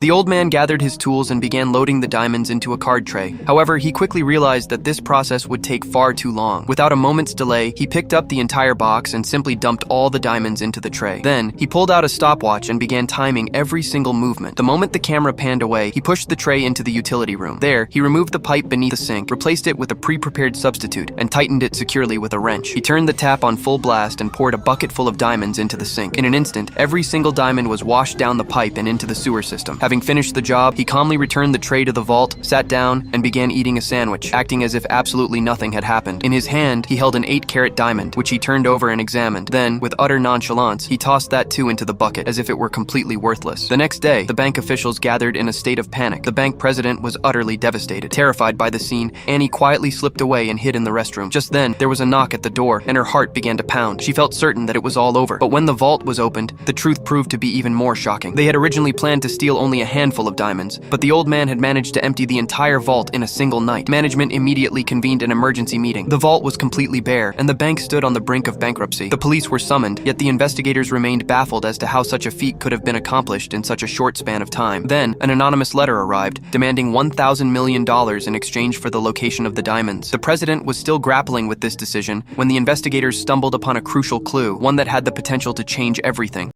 The old man gathered his tools and began loading the diamonds into a card tray. However, he quickly realized that this process would take far too long. Without a moment's delay, he picked up the entire box and simply dumped all the diamonds into the tray. Then, he pulled out a stopwatch and began timing every single movement. The moment the camera panned away, he pushed the tray into the utility room. There, he removed the pipe beneath the sink, replaced it with a pre-prepared substitute, and tightened it securely with a wrench. He turned the tap on full blast and poured a bucket full of diamonds into the sink. In an instant, every single diamond was washed down the pipe and into the sewer system. Having finished the job, he calmly returned the tray to the vault, sat down, and began eating a sandwich, acting as if absolutely nothing had happened. In his hand, he held an 8-carat diamond, which he turned over and examined. Then, with utter nonchalance, he tossed that too into the bucket, as if it were completely worthless. The next day, the bank officials gathered in a state of panic. The bank president was utterly devastated. Terrified by the scene, Annie quietly slipped away and hid in the restroom. Just then, there was a knock at the door, and her heart began to pound. She felt certain that it was all over. But when the vault was opened, the truth proved to be even more shocking. They had originally planned to steal only a handful of diamonds, but the old man had managed to empty the entire vault in a single night. Management immediately convened an emergency meeting. The vault was completely bare, and the bank stood on the brink of bankruptcy. The police were summoned, yet the investigators remained baffled as to how such a feat could have been accomplished in such a short span of time. Then, an anonymous letter arrived, demanding $1,000 million in exchange for the location of the diamonds. The president was still grappling with this decision when the investigators stumbled upon a crucial clue, one that had the potential to change everything.